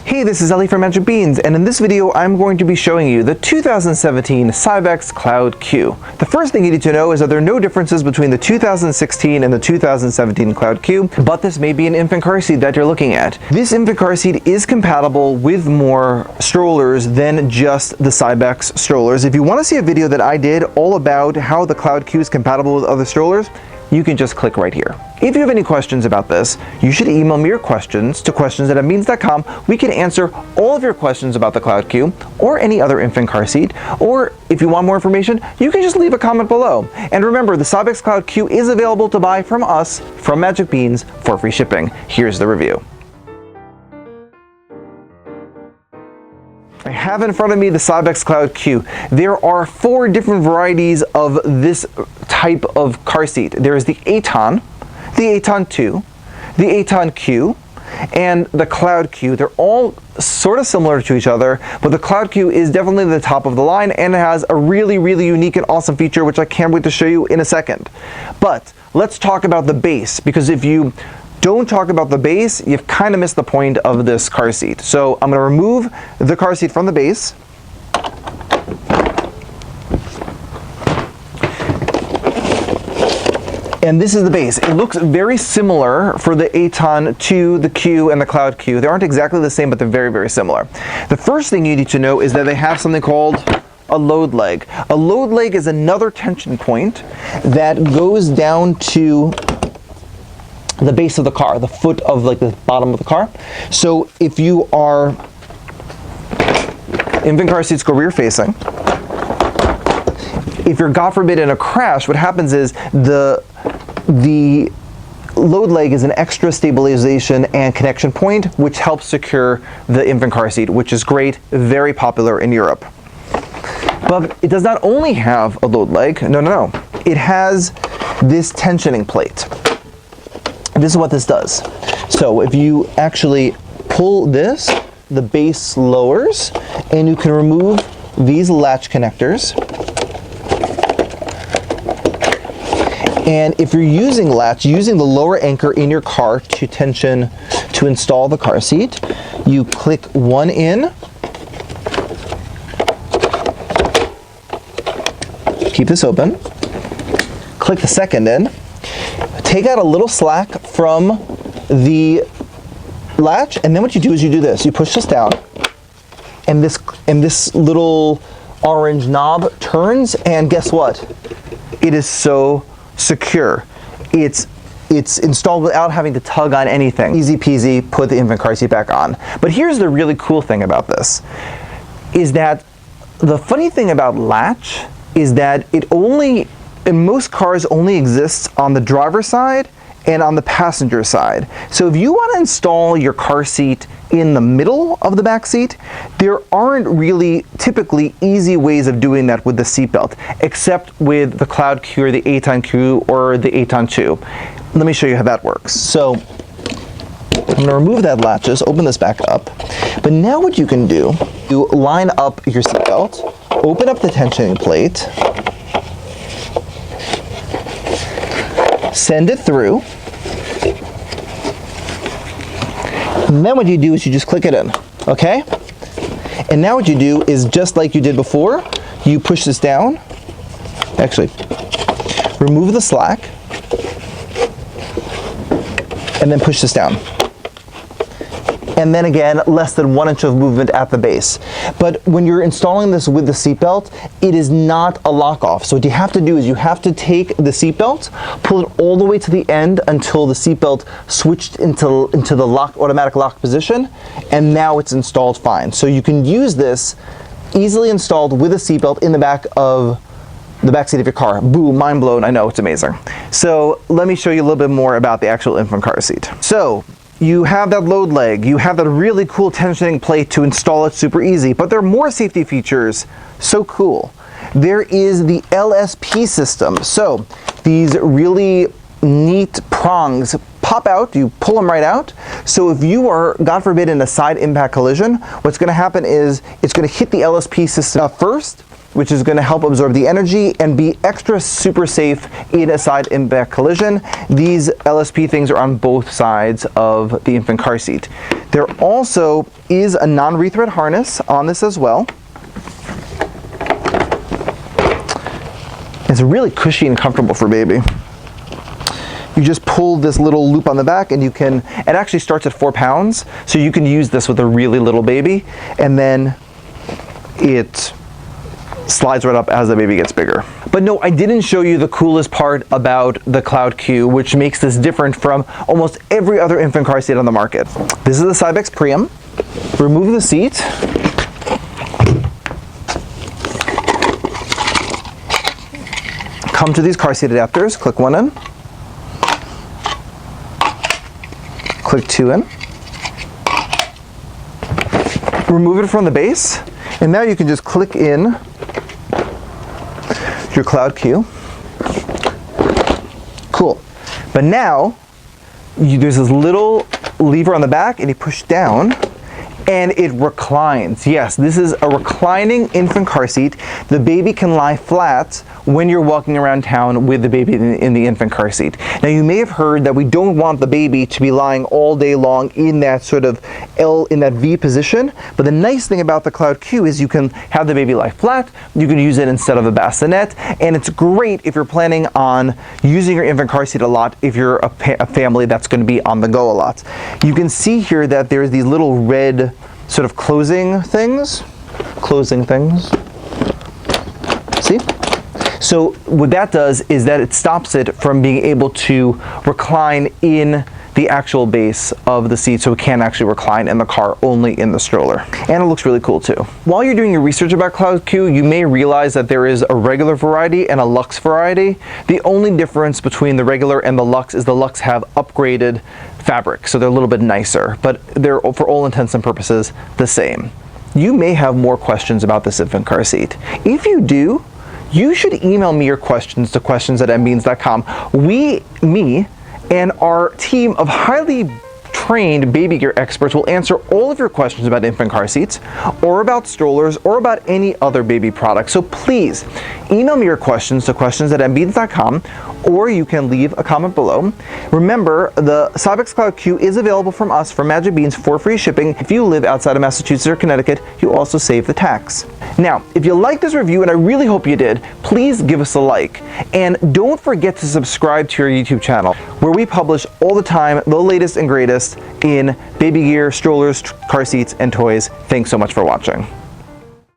Hey, this is Ellie from Magic Beans, and in this video I'm going to be showing you the 2017 Cybex Cloud Q. The first thing you need to know is that there are no differences between the 2016 and the 2017 Cloud Q, but this may be an infant car seat that you're looking at. This infant car seat is compatible with more strollers than just the Cybex strollers. If you want to see a video that I did all about how the Cloud Q is compatible with other strollers, you can just click right here. If you have any questions about this, you should email me your questions to questions@beans.com. We can answer all of your questions about the Cloud Q or any other infant car seat, or if you want more information, you can just leave a comment below. And remember, the Cybex Cloud Q is available to buy from us, from Magic Beans, for free shipping. Here's the review. I have in front of me the Cybex Cloud Q. There are 4 different varieties of this type of car seat. There is the Aton, the Aton 2, the Aton Q, and the Cloud Q. They're all sort of similar to each other, but the Cloud Q is definitely the top of the line and has a really unique and awesome feature, which I can't wait to show you in a second. But let's talk about the base, because if you don't talk about the base, you've kind of missed the point of this car seat. So I'm going to remove the car seat from the base. And this is the base. It looks very similar for the Aton 2, the Q, and the Cloud Q. They aren't exactly the same, but they're very similar. The first thing you need to know is that they have something called a load leg. A load leg is another tension point that goes down to the base of the car, the foot of like the bottom of the car. So if you are, infant car seats go rear facing. If you're, God forbid, in a crash, what happens is the load leg is an extra stabilization and connection point, which helps secure the infant car seat, which is great, very popular in Europe. But it does not only have a load leg, no. It has this tensioning plate. This is what this does. So if you actually pull this, the base lowers, and you can remove these latch connectors. And if you're using latch, using the lower anchor in your car to install the car seat, you click one in, keep this open, click the second in, take out a little slack from the latch, and then what you do is you do this. You push this down, and this little orange knob turns, and guess what? It is so secure. It's installed without having to tug on anything. Easy peasy, put the infant car seat back on. But here's the really cool thing about this, is that the funny thing about latch is that it only, in most cars, only exists on the driver's side and on the passenger side. So if you want to install your car seat in the middle of the back seat, there aren't really typically easy ways of doing that with the seatbelt, except with the Cloud Q or the Aton Q or the Aton 2. Let me show you how that works. So I'm going to remove that latches, open this back up. But now what you can do, you line up your seatbelt, open up the tensioning plate, send it through, and then what you do is you just click it in, okay? And now what you do is, just like you did before, you push this down, actually, remove the slack, and then push this down. And then again, less than 1 inch of movement at the base. But when you're installing this with the seatbelt, it is not a lock off. So what you have to do is you have to take the seatbelt, pull it all the way to the end until the seatbelt switched into the automatic lock position, and now it's installed fine. So you can use this easily installed with a seatbelt in the back of the back seat of your car. Boo, mind blown, I know, it's amazing. So let me show you a little bit more about the actual infant car seat. So you have that load leg, you have that really cool tensioning plate to install it super easy, but there are more safety features, so cool. There is the LSP system. So these really neat prongs pop out, you pull them right out. So if you are, God forbid, in a side impact collision, what's going to happen is it's going to hit the LSP system first, which is going to help absorb the energy and be extra super safe in a side impact collision. These LSP things are on both sides of the infant car seat. There also is a non-rethread harness on this as well. It's really cushy and comfortable for baby. You just pull this little loop on the back and you can, it actually starts at 4 pounds, so you can use this with a really little baby, and then it slides right up as the baby gets bigger. But no, I didn't show you the coolest part about the Cloud Q, which makes this different from almost every other infant car seat on the market. This is the Cybex Priam. Remove the seat. Come to these car seat adapters, click one in. Click 2 in. Remove it from the base, and now you can just click in your Cloud Q. Cool. But now, there's this little lever on the back, and you push down, and it reclines. Yes, this is a reclining infant car seat. The baby can lie flat when you're walking around town with the baby in the infant car seat. Now, you may have heard that we don't want the baby to be lying all day long in that sort of in that V position, but the nice thing about the Cloud Q is you can have the baby lie flat, you can use it instead of a bassinet, and it's great if you're planning on using your infant car seat a lot if you're a family that's going to be on the go a lot. You can see here that there's these little red sort of closing things. See? So what that does is that it stops it from being able to recline in the actual base of the seat, so it can actually recline in the car, only in the stroller. And it looks really cool too. While you're doing your research about Cloud Q, you may realize that there is a regular variety and a luxe variety. The only difference between the regular and the luxe is the luxe have upgraded fabric, so they're a little bit nicer, but they're, for all intents and purposes, the same. You may have more questions about this infant car seat. If you do, you should email me your questions to questions@mbeans.com. Me and our team of highly trained baby gear experts will answer all of your questions about infant car seats, or about strollers, or about any other baby product. So please email me your questions to questions@mbeans.com, or you can leave a comment below. Remember, the Cybex Cloud Q is available from us, from Magic Beans, for free shipping. If you live outside of Massachusetts or Connecticut, you also save the tax. Now, if you liked this review, and I really hope you did, please give us a like. And don't forget to subscribe to our YouTube channel, where we publish all the time the latest and greatest in baby gear, strollers, car seats, and toys. Thanks so much for watching.